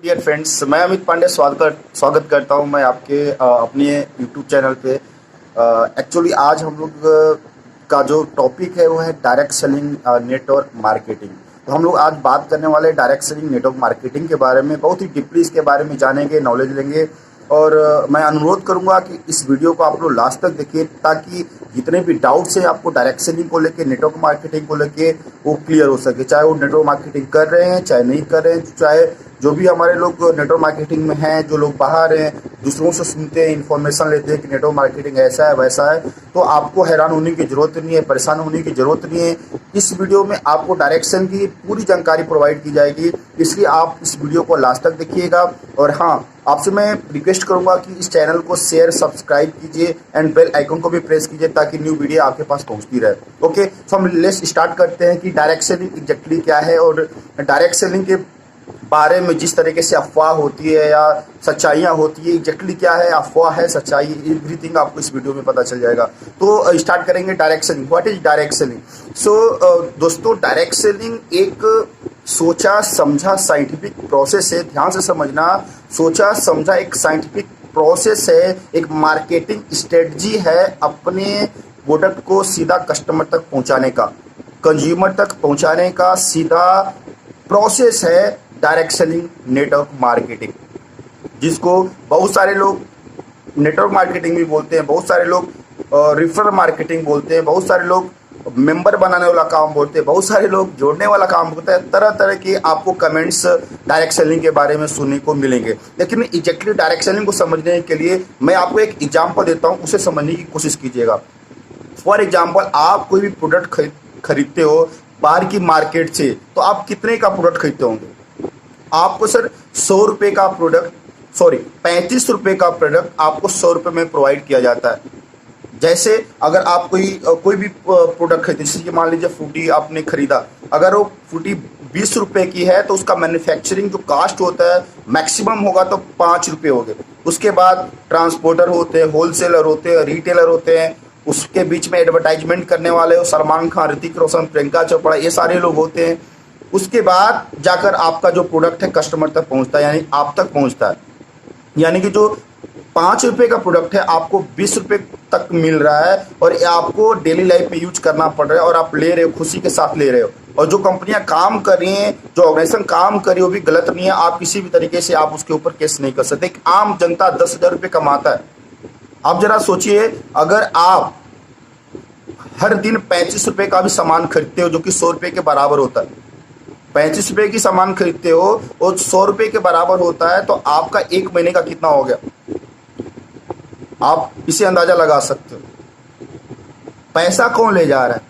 Dear friends, मैं अमित पांडे स्वागत करता हूं मैं आपके अपने यूट्यूब चैनल पे। एक्चुअली आज हम लोग का जो टॉपिक है वो है डायरेक्ट सेलिंग नेटवर्क मार्केटिंग। तो हम लोग आज बात करने वाले हैं डायरेक्ट सेलिंग नेटवर्क मार्केटिंग के बारे में। बहुत ही डीपली इसके बारे में जानेंगे, नॉलेज लेंगे और मैं अनुरोध करूंगा कि इस वीडियो को आप लोग लास्ट तक देखिए ताकि जितने भी डाउट्स हैं आपको डायरेक्ट सेलिंग को लेके, नेटवर्क मार्केटिंग को लेके वो क्लियर हो सके। चाहे वो नेटवर्क मार्केटिंग कर रहे हैं, चाहे नहीं कर रहे हैं, चाहे जो भी हमारे लोग नेटवर्क मार्केटिंग में हैं, जो लोग बाहर हैं, दूसरों से सुनते हैं, इन्फॉर्मेशन लेते हैं कि नेटवर्क मार्केटिंग ऐसा है वैसा है, तो आपको हैरान होने की जरूरत नहीं है, परेशान होने की जरूरत नहीं है। इस वीडियो में आपको डायरेक्ट सेलिंग की पूरी जानकारी प्रोवाइड की जाएगी, इसलिए आप इस वीडियो को लास्ट तक देखिएगा। और हाँ, आपसे मैं रिक्वेस्ट करूंगा कि इस चैनल को शेयर, सब्सक्राइब कीजिए एंड बेल आइकन को भी प्रेस कीजिए ताकि न्यू वीडियो आपके पास पहुंचती रहे। ओके, तो हम लेट्स स्टार्ट करते हैं कि डायरेक्ट सेलिंग एग्जैक्टली क्या है और डायरेक्ट सेलिंग के बारे में जिस तरीके से अफवाह होती है या सच्चाइयाँ होती है, एग्जैक्टली क्या है, अफवाह है, सच्चाई, एवरीथिंग आपको इस वीडियो में पता चल जाएगा। तो स्टार्ट करेंगे direct selling. What is direct selling? So दोस्तों, डायरेक्ट सेलिंग एक सोचा समझा साइंटिफिक प्रोसेस है। ध्यान से समझना, सोचा समझा एक साइंटिफिक प्रोसेस है, एक मार्केटिंग स्ट्रेटजी है अपने प्रोडक्ट को सीधा कस्टमर तक पहुंचाने का, कंज्यूमर तक पहुंचाने का सीधा प्रोसेस है डायरेक्ट सेलिंग नेटवर्क मार्केटिंग, जिसको बहुत सारे लोग नेटवर्क मार्केटिंग भी बोलते हैं, बहुत सारे लोग रिफरल मार्केटिंग बोलते हैं, बहुत सारे लोग मेंबर बनाने वाला काम बोलते हैं, बहुत सारे लोग जोड़ने वाला काम बोलते हैं। तरह तरह के आपको कमेंट्स डायरेक्ट सेलिंग के बारे में सुनने को मिलेंगे, लेकिन एग्जैक्टली डायरेक्ट सेलिंग को समझने के लिए मैं आपको एक एग्जाम्पल देता हूँ, उसे समझने की कोशिश कीजिएगा। फॉर एग्जाम्पल, आप कोई भी प्रोडक्ट खरीदते हो बाहर की मार्केट से, तो आप कितने का प्रोडक्ट खरीदते होंगे? आपको सर 100 रुपये का प्रोडक्ट, 35 रुपये का प्रोडक्ट आपको 100 रुपये में प्रोवाइड किया जाता है। जैसे अगर आप कोई भी प्रोडक्ट खरीदते, जैसे मान लीजिए फ्रूटी आपने खरीदा, अगर वो फ्रूटी 20 रुपये की है तो उसका मैन्युफैक्चरिंग जो कास्ट होता है मैक्सिमम होगा तो 5 रुपये हो गए। उसके बाद ट्रांसपोर्टर होते हैं, होलसेलर होते हैं, रिटेलर होते हैं, उसके बीच में एडवर्टाइजमेंट करने वाले हो सलमान खान, ऋतिक रोशन, प्रियंका चोपड़ा, ये सारे लोग होते हैं। उसके बाद जाकर आपका जो प्रोडक्ट है कस्टमर तक पहुंचता है, यानी आप तक पहुंचता है। यानी कि जो 5 रुपये का प्रोडक्ट है आपको 20 रुपये तक मिल रहा है और ये आपको डेली लाइफ में यूज करना पड़ रहा है और आप ले रहे हो, खुशी के साथ ले रहे हो। और जो कंपनियां काम कर रही हैं, जो ऑर्गेनाइजेशन काम कर रही है, वो भी गलत नहीं है। आप किसी भी तरीके से आप उसके ऊपर केस नहीं कर सकते। एक आम जनता 10,000 रुपये कमाता है। आप जरा सोचिए, अगर आप हर दिन 35 रुपये का भी सामान खरीदते हो जो कि 100 रुपये के बराबर होता है, 35 रुपये की सामान खरीदते हो और 100 रुपये के बराबर होता है, तो आपका एक महीने का कितना हो गया? आप इसे अंदाजा लगा सकते हो। पैसा कौन ले जा रहा है?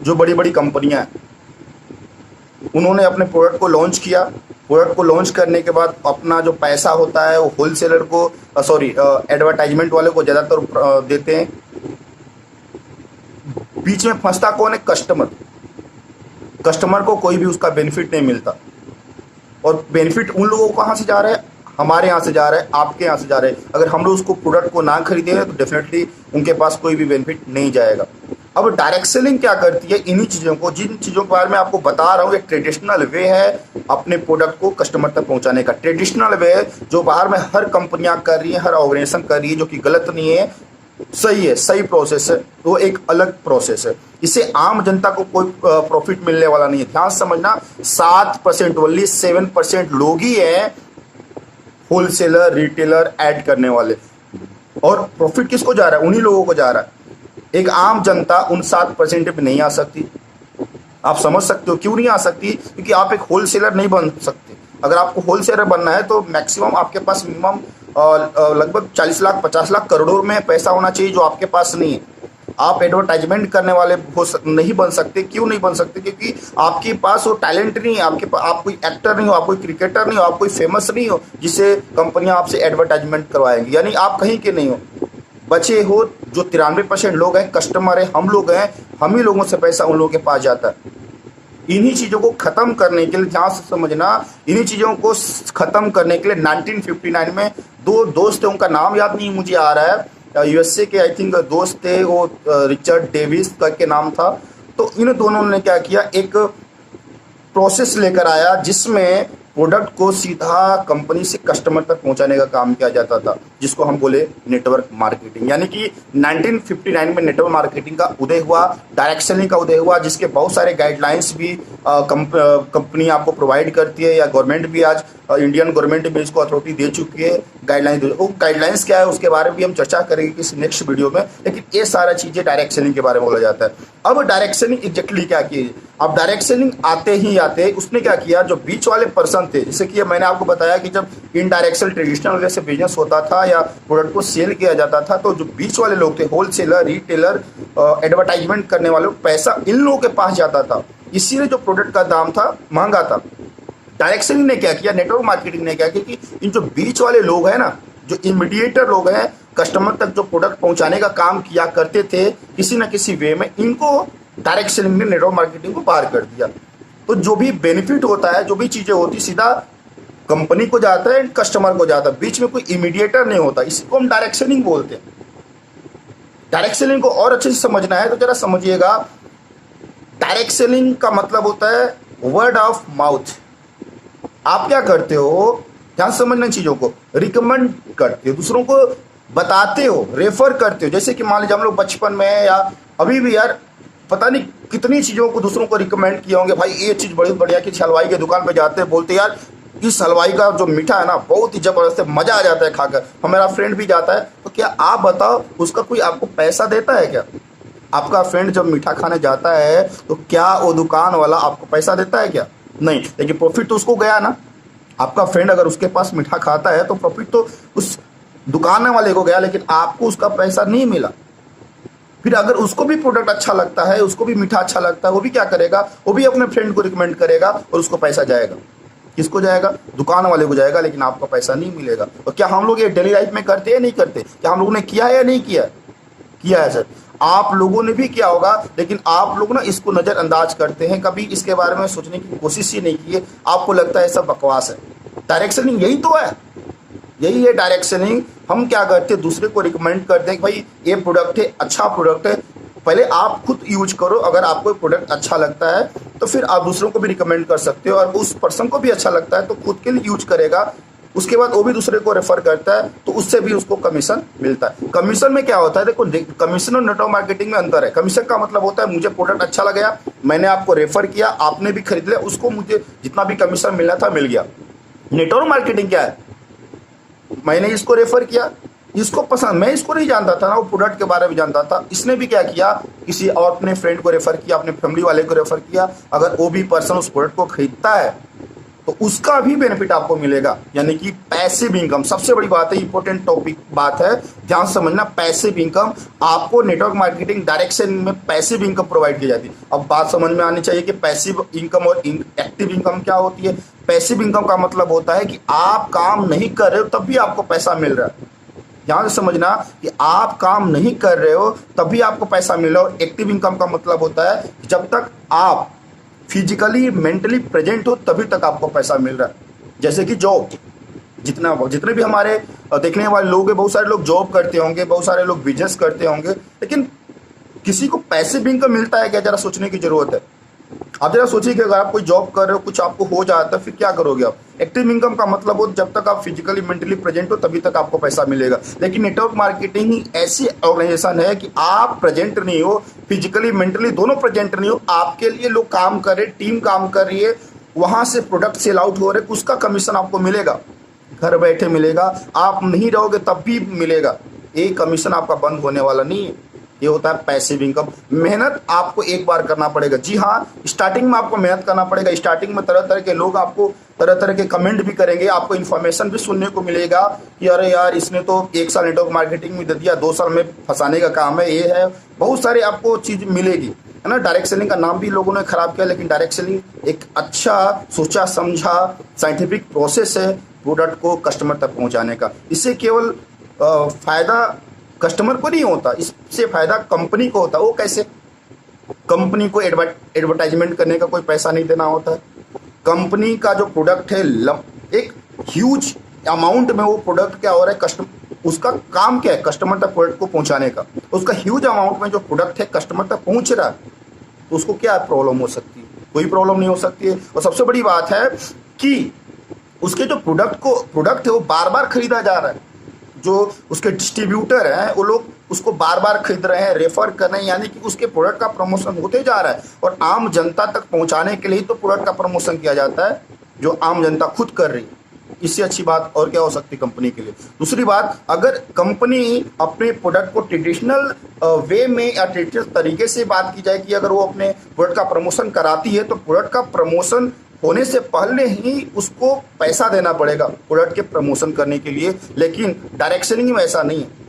जो बड़ी बड़ी कंपनियां हैं, उन्होंने अपने प्रोडक्ट को लॉन्च किया। प्रोडक्ट को लॉन्च करने के बाद अपना जो पैसा होता है वो होलसेलर को, एडवर्टाइजमेंट वाले को ज़्यादातर देते हैं। बीच में फंसता कौन है? कस्टमर। कस्टमर को कोई भी उसका बेनिफिट नहीं मिलता। और बेनिफिट उन लोगों को कहाँ से जा रहा है? हमारे यहाँ से जा रहा है, आपके यहाँ से जा रहा है। अगर हम लोग उसको प्रोडक्ट को ना खरीदेंगे तो डेफिनेटली उनके पास कोई भी बेनिफिट नहीं जाएगा। अब डायरेक्ट सेलिंग क्या करती है? इन्हीं चीज़ों को, जिन चीज़ों के बारे में आपको बता रहा हूँ, एक ट्रेडिशनल वे है अपने प्रोडक्ट को कस्टमर तक पहुँचाने का। ट्रेडिशनल वे है जो बाहर में हर कंपनियाँ कर रही है, हर ऑर्गेनाइजेशन कर रही है, जो कि गलत नहीं है, सही है, सही प्रोसेस है। वो एक अलग प्रोसेस है, इससे आम जनता को कोई प्रॉफिट मिलने वाला नहीं है। ध्यान समझना, 7% ओनली 7% लोग ही हैं होलसेलर, रिटेलर, ऐड करने वाले। और प्रॉफिट किसको जा रहा है? उन्हीं लोगों को जा रहा है। एक आम जनता उन 7% पे नहीं आ सकती। आप समझ सकते हो क्यों नहीं आ सकती? क्योंकि आप एक होलसेलर नहीं बन सकते। अगर आपको होलसेलर बनना है तो मैक्सिमम आपके पास मिनिमम लगभग 40 लाख, 50 लाख, करोड़ों में पैसा होना चाहिए, जो आपके पास नहीं है। आप एडवर्टाइजमेंट करने वाले नहीं बन सकते। क्यों नहीं बन सकते? क्योंकि आपके पास वो टैलेंट नहीं है। आप कोई एक्टर नहीं हो, आप कोई क्रिकेटर नहीं हो, आप कोई फेमस नहीं हो जिससे कंपनियां आपसे एडवर्टाइजमेंट करवाएंगी। यानी आप कहीं के नहीं हो, बचे हो। जो 93% लोग हैं कस्टमर है, हम लोग हैं, हम ही लोगों से पैसा उन लोगों के पास जाता है। इन्हीं चीज़ों को ख़त्म करने के लिए, ध्यान से समझना, इन्हीं चीज़ों को ख़त्म करने के लिए 1959 में दो दोस्त हैं, उनका नाम याद नहीं मुझे आ रहा है, यूएसए के आई थिंक दोस्त थे वो, रिचर्ड डेविस करके नाम था। तो इन दोनों ने क्या किया, एक प्रोसेस लेकर आया जिसमें प्रोडक्ट को सीधा कंपनी से कस्टमर तक पहुंचाने का काम किया जाता था, जिसको हम बोले नेटवर्क मार्केटिंग। यानी कि 1959 में नेटवर्क मार्केटिंग का उदय हुआ, डायरेक्ट सेलिंग का उदय हुआ, जिसके बहुत सारे गाइडलाइंस भी कंपनी आपको प्रोवाइड करती है, या गवर्नमेंट भी आज इंडियन गवर्नमेंट भी इसको अथॉरिटी दे चुकी है। वो गाइडलाइंस क्या है उसके बारे में भी हम चर्चा करेंगे किसी नेक्स्ट वीडियो में, लेकिन ये सारा चीज़ें डायरेक्ट सेलिंग के बारे में बोला जाता है। अब डायरेक्ट सेलिंग एग्जैक्टली क्या की, अब डायरेक्ट सेलिंग आते ही आते उसने क्या किया, जो बीच वाले पर्सन थे, जैसे कि मैंने आपको बताया कि जब इनडायरेक्ट सेल ट्रेडिशनल वे से बिजनेस होता था या प्रोडक्ट को सेल किया जाता था, तो जो बीच वाले लोग थे, होलसेलर, रिटेलर, एडवर्टाइजमेंट करने वाले, पैसा इन लोगों के पास जाता था, इसीलिए जो प्रोडक्ट का दाम था महंगा था। डायरेक्ट सेलिंग ने क्या किया, नेटवर्क मार्केटिंग ने क्या किया कि इन जो बीच वाले लोग हैं ना, जो इमीडिएटर लोग हैं, कस्टमर तक जो प्रोडक्ट पहुंचाने का काम किया करते थे किसी ना किसी वे में, इनको डायरेक्ट सेलिंग ने नेटवर्क मार्केटिंग को पार कर दिया। तो जो भी बेनिफिट होता है, जो भी चीजें होती, सीधा कंपनी को जाता है, कस्टमर को जाता है, बीच में कोई इमीडिएटर नहीं होता। इसी को हम डायरेक्ट सेलिंग बोलते हैं। डायरेक्ट सेलिंग को और अच्छे से समझना है तो जरा समझिएगा। डायरेक्ट सेलिंग का मतलब होता है वर्ड ऑफ माउथ। आप क्या करते हो, ध्यान से समझना चीजों को, रिकमेंड करते हो, दूसरों को बताते हो, रेफर करते हो। जैसे कि मान लीजिए हम लोग बचपन में या अभी भी यार पता नहीं कितनी चीजों को दूसरों को रिकमेंड किए होंगे, भाई ये चीज बड़ी बढ़िया, कि हलवाई की दुकान पे जाते हैं, बोलते यार इस हलवाई का जो मीठा है ना बहुत ही जबरदस्त है, मजा आ जाता है खाकर। हमारा फ्रेंड भी जाता है, तो क्या आप बताओ उसका कोई आपको पैसा देता है क्या? आपका फ्रेंड जब मीठा खाने जाता है तो क्या वो दुकान वाला आपको पैसा देता है क्या? नहीं, लेकिन प्रॉफिट तो उसको गया ना। आपका फ्रेंड अगर उसके पास मीठा खाता है तो प्रॉफिट तो उस दुकान वाले को गया, लेकिन आपको उसका पैसा नहीं मिला। फिर अगर उसको भी प्रोडक्ट अच्छा लगता है, उसको भी मीठा अच्छा लगता है, वो भी क्या करेगा, वो भी अपने फ्रेंड को रिकमेंड करेगा और उसको पैसा जाएगा। किसको जाएगा? दुकान वाले को जाएगा, लेकिन आपका पैसा नहीं मिलेगा। और क्या हम लोग ये डेली लाइफ में करते हैं, नहीं करते? क्या हम लोगों ने किया है या नहीं किया? किया है सर, आप लोगों ने भी किया होगा, लेकिन आप लोग ना इसको नजरअंदाज करते हैं, कभी इसके बारे में सोचने की कोशिश ही नहीं की है। आपको लगता है सब बकवास है। डायरेक्ट सेलिंग यही तो है, यही है डायरेक्ट सेलिंग। हम क्या करते हैं, दूसरे को रिकमेंड करते हैं कि भाई ये प्रोडक्ट है, अच्छा प्रोडक्ट है, पहले आप खुद यूज करो। अगर आपको प्रोडक्ट अच्छा लगता है तो फिर आप दूसरों को भी रिकमेंड कर सकते हो, और उस पर्सन को भी अच्छा लगता है तो खुद के लिए यूज करेगा, उसके बाद वो भी दूसरे को रेफर करता है, तो उससे भी उसको कमीशन मिलता है। कमीशन में क्या होता है, देखो कमीशन और नेटवर्क मार्केटिंग में अंतर है। कमीशन का मतलब होता है मुझे प्रोडक्ट अच्छा लगा, मैंने आपको रेफर किया, आपने भी खरीद लिया, उसको मुझे जितना भी कमीशन मिलना था मिल गया। नेटवर्क मार्केटिंग क्या है, मैंने इसको रेफर किया, इसको पसंद, मैं इसको नहीं जानता था ना, वो प्रोडक्ट के बारे में जानता था, इसने भी क्या किया, किसी और अपने फ्रेंड को रेफर किया, अपने फैमिली वाले को रेफर किया। अगर वो भी पर्सन उस प्रोडक्ट को खरीदता है तो उसका भी बेनिफिट आपको मिलेगा। यानी कि पैसिव इनकम सबसे बड़ी बात है, इंपॉर्टेंट टॉपिक बात है, ध्यान समझना। पैसिव इनकम आपको नेटवर्क मार्केटिंग डायरेक्ट सेलिंग में पैसिव इनकम प्रोवाइड की जाती है। अब बात समझ में आनी चाहिए कि पैसिव इनकम और एक्टिव इनकम क्या होती है। पैसिव इनकम का मतलब होता है कि आप काम नहीं कर रहे हो तब भी आपको पैसा मिल रहा है। ध्यान से समझना कि आप काम नहीं कर रहे हो तभी आपको पैसा मिल रहा है। और एक्टिव इनकम का मतलब होता है कि जब तक आप फिजिकली मेंटली प्रेजेंट हो तभी तक आपको पैसा मिल रहा है। जैसे कि जॉब, जितने भी हमारे देखने वाले लोग हैं, बहुत सारे लोग जॉब करते होंगे, बहुत सारे लोग बिजनेस करते होंगे, लेकिन किसी को पैसिव इनकम मिलता है क्या? जरा सोचने की जरूरत है। आप जरा सोचिए कि अगर आप कोई जॉब कर रहे हो, कुछ आपको हो जाता है, फिर क्या करोगे आप? एक्टिव इनकम का मतलब हो जब तक आप फिजिकली मेंटली प्रेजेंट हो तभी तक आपको पैसा मिलेगा। लेकिन नेटवर्क मार्केटिंग ही ऐसी ऑर्गेनाइजेशन है कि आप प्रेजेंट नहीं हो, फिजिकली मेंटली दोनों प्रेजेंट नहीं हो, आपके लिए लोग काम कर रहे, टीम काम कर रही है, वहां से प्रोडक्ट सेल आउट हो रहे, उसका कमीशन आपको मिलेगा, घर बैठे मिलेगा। आप नहीं रहोगे तब भी मिलेगा, ये कमीशन आपका बंद होने वाला नहीं है। ये होता है पैसिव इनकम। मेहनत आपको एक बार करना पड़ेगा। जी हाँ, स्टार्टिंग में आपको मेहनत करना पड़ेगा। स्टार्टिंग में तरह तरह के लोग आपको तरह तरह के कमेंट भी करेंगे, आपको इन्फॉर्मेशन भी सुनने को मिलेगा कि अरे यार इसने तो 1 साल नेटवर्क मार्केटिंग में दे दिया, 2 साल में फंसाने का काम है, ये है, बहुत सारे आपको चीज मिलेगी, है ना। डायरेक्ट सेलिंग का नाम भी लोगों ने खराब किया, लेकिन डायरेक्ट सेलिंग एक अच्छा सोचा समझा साइंटिफिक प्रोसेस है प्रोडक्ट को कस्टमर तक पहुंचाने का। इससे केवल फायदा कस्टमर को नहीं होता, इससे फायदा कंपनी को होता है। वो कैसे? कंपनी को एडवर्टाइजमेंट करने का कोई पैसा नहीं देना होता है। कंपनी का जो प्रोडक्ट है एक ह्यूज अमाउंट में वो प्रोडक्ट क्या हो रहा है, कस्टमर, उसका काम क्या है, कस्टमर तक प्रोडक्ट को पहुंचाने का। उसका ह्यूज अमाउंट में जो प्रोडक्ट है कस्टमर तक पहुंच रहा है, तो उसको क्या प्रॉब्लम हो सकती है? कोई प्रॉब्लम नहीं हो सकती है। और सबसे बड़ी बात है कि उसके जो प्रोडक्ट है वो बार बार खरीदा जा रहा है। जो उसके डिस्ट्रीब्यूटर हैं वो लोग उसको बार बार खरीद रहे हैं, रेफर कर रहे हैं, यानी कि उसके प्रोडक्ट का प्रमोशन होते जा रहा है। और आम जनता तक पहुंचाने के लिए तो प्रोडक्ट का प्रमोशन किया जाता है जो आम जनता खुद कर रही है। इससे अच्छी बात और क्या हो सकती है कंपनी के लिए। दूसरी बात, अगर कंपनी अपने प्रोडक्ट को ट्रेडिशनल वे में या ट्रेडिशनल तरीके से बात की जाए कि अगर वो अपने प्रोडक्ट का प्रमोशन कराती है तो प्रोडक्ट का प्रमोशन होने से पहले ही उसको पैसा देना पड़ेगा प्रोडक्ट के प्रमोशन करने के लिए। लेकिन डायरेक्ट सेलिंग में ऐसा नहीं है।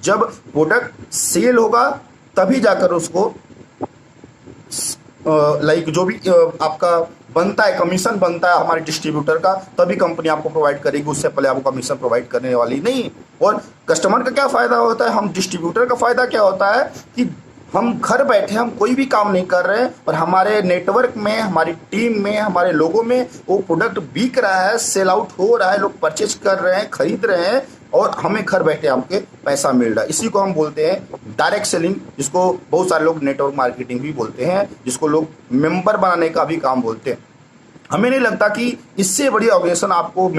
जब प्रोडक्ट सेल होगा तभी जाकर उसको लाइक जो भी आपका बनता है, कमीशन बनता है हमारे डिस्ट्रीब्यूटर का, तभी कंपनी आपको प्रोवाइड करेगी। उससे पहले आपको कमीशन प्रोवाइड करने वाली नहीं। और कस्टमर का क्या फ़ायदा होता है, हम डिस्ट्रीब्यूटर का फ़ायदा क्या होता है कि हम घर बैठे हम कोई भी काम नहीं कर रहे हैं और हमारे नेटवर्क में, हमारी टीम में, हमारे लोगों में वो प्रोडक्ट बिक रहा है, सेल आउट हो रहा है, लोग परचेज कर रहे हैं, खरीद रहे हैं और हमें घर बैठे हमके पैसा मिल रहा है। इसी को हम बोलते हैं डायरेक्ट सेलिंग, जिसको बहुत सारे लोग नेटवर्क मार्केटिंग भी बोलते हैं, जिसको लोग मेंबर बनाने का भी काम बोलते हैं। हमें नहीं लगता कि इससे बड़ी ऑर्गेनाइजेशन आपको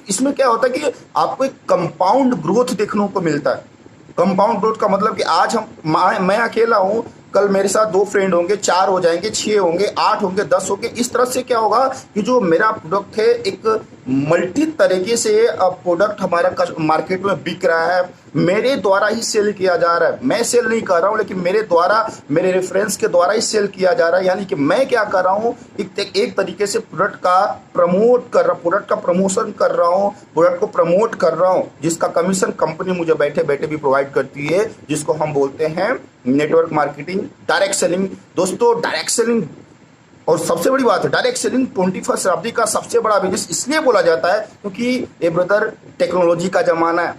इसमें क्या होता है कि आपको एक कंपाउंड ग्रोथ देखने को मिलता है। कंपाउंड ग्रोथ का मतलब कि आज मैं अकेला हूँ, कल मेरे साथ 2 फ्रेंड होंगे, 4 हो जाएंगे, 6 होंगे, 8 होंगे, 10 होंगे। इस तरह से क्या होगा कि जो मेरा प्रोडक्ट है एक मल्टी तरीके से प्रोडक्ट हमारा मार्केट में बिक रहा है, मेरे द्वारा ही सेल किया जा रहा है। मैं सेल नहीं कर रहा हूँ लेकिन मेरे द्वारा, मेरे रेफरेंस के द्वारा ही सेल किया जा रहा है। यानी कि मैं क्या कर रहा हूँ, एक तरीके से प्रोडक्ट का प्रमोट कर रहा हूँ, प्रोडक्ट का प्रमोशन कर रहा हूँ, प्रोडक्ट को प्रमोट कर रहा हूँ, जिसका कमीशन कंपनी मुझे बैठे बैठे भी प्रोवाइड करती है, जिसको हम बोलते हैं नेटवर्क मार्केटिंग, डायरेक्ट सेलिंग। दोस्तों, डायरेक्ट सेलिंग और सबसे बड़ी बात है, डायरेक्ट सेलिंग 21वीं शताब्दी का सबसे बड़ा बिजनेस इसलिए बोला जाता है क्योंकि ये ब्रदर टेक्नोलॉजी का ज़माना है।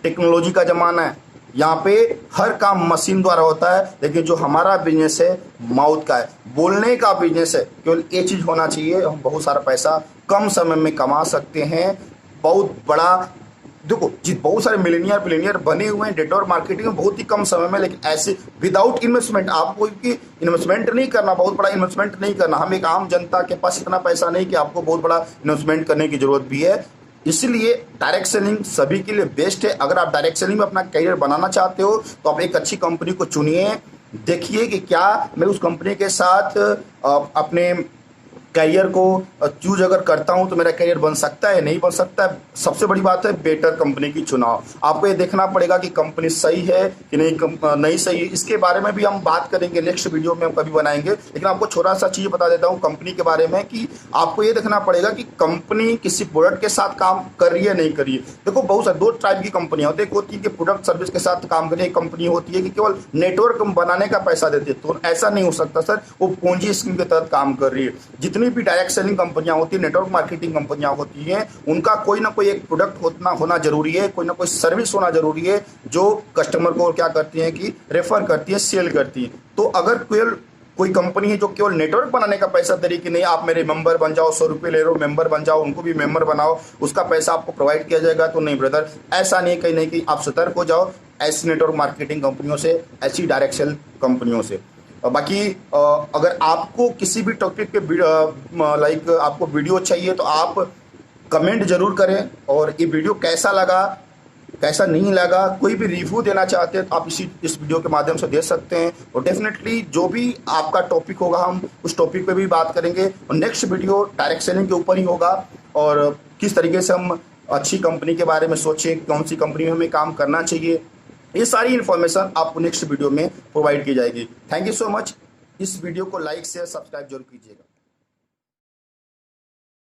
टेक्नोलॉजी का ज़माना है, यहाँ पे हर काम मशीन द्वारा होता है। लेकिन जो हमारा बिजनेस है माउथ का है, बोलने का बिजनेस है। केवल ये चीज़ होना चाहिए, हम बहुत सारा पैसा कम समय में कमा सकते हैं। बहुत बड़ा देखो जी, बहुत सारे मिलीनियर बने हुए हैं नेटवर्क मार्केटिंग में बहुत ही कम समय में, लेकिन ऐसे विदाउट इन्वेस्टमेंट। आपको इन्वेस्टमेंट नहीं करना, बहुत बड़ा इन्वेस्टमेंट नहीं करना। हम एक आम जनता के पास इतना पैसा नहीं कि आपको बहुत बड़ा इन्वेस्टमेंट करने की जरूरत भी है। इसलिए डायरेक्ट सेलिंग सभी के लिए बेस्ट है। अगर आप डायरेक्ट सेलिंग में अपना करियर बनाना चाहते हो तो आप एक अच्छी कंपनी को चुनिए, देखिए कि क्या मैं उस कंपनी के साथ अपने करियर को चूज अगर करता हूं तो मेरा करियर बन सकता है, नहीं बन सकता है। सबसे बड़ी बात है बेटर कंपनी की चुनाव। आपको ये देखना पड़ेगा कि कंपनी सही है कि नहीं सही है। इसके बारे में भी हम बात करेंगे, नेक्स्ट वीडियो में हम कभी बनाएंगे। लेकिन आपको छोटा सा चीज़ बता देता हूँ कंपनी के बारे में कि आपको ये देखना पड़ेगा कि कंपनी किसी प्रोडक्ट के साथ काम कर रही है नहीं कर रही है। देखो, बहुत सारे 2 टाइप की कंपनियाँ होती है। एक होती है कि प्रोडक्ट सर्विस के साथ काम करने की कंपनी होती है कि केवल नेटवर्क बनाने का पैसा देती है। तो ऐसा नहीं हो सकता सर, वो पूंजी स्कीम के तहत काम कर रही है। जितनी भी डायरेक्ट सेलिंग कंपनियां होती है, नेटवर्क मार्केटिंग कंपनियां होती हैं, उनका कोई ना कोई एक प्रोडक्ट होना जरूरी है, कोई ना कोई सर्विस होना जरूरी है जो कस्टमर को क्या करती है कि रेफर करती है, सेल करती है। तो अगर कोई कंपनी है जो केवल नेटवर्क बनाने का पैसा दे रही कि नहीं आप मेरे मेंबर बन जाओ, 100 रुपये ले रहे हो, मेंबर बन जाओ, उनको भी मेंबर बनाओ, उसका पैसा आपको प्रोवाइड किया जाएगा, तो नहीं ब्रदर, ऐसा नहीं। कहीं नहीं कि आप सतर्क हो जाओ ऐसी नेटवर्क मार्केटिंग कंपनियों से, ऐसी डायरेक्ट सेल कंपनियों से। बाकी अगर आपको किसी भी टॉपिक पे लाइक आपको वीडियो चाहिए तो आप कमेंट जरूर करें, और ये वीडियो कैसा लगा कैसा नहीं लगा, कोई भी रिव्यू देना चाहते हैं तो आप इस वीडियो के माध्यम से दे सकते हैं। और डेफिनेटली जो भी आपका टॉपिक होगा हम उस टॉपिक पे भी बात करेंगे। और नेक्स्ट वीडियो डायरेक्ट सेलिंग के ऊपर ही होगा, और किस तरीके से हम अच्छी कंपनी के बारे में सोचें, कौन सी कंपनी में हमें काम करना चाहिए, ये सारी इन्फॉर्मेशन आपको नेक्स्ट वीडियो में प्रोवाइड की जाएगी। Thank you so much. इस वीडियो को लाइक शेयर सब्सक्राइब जरूर कीजिएगा।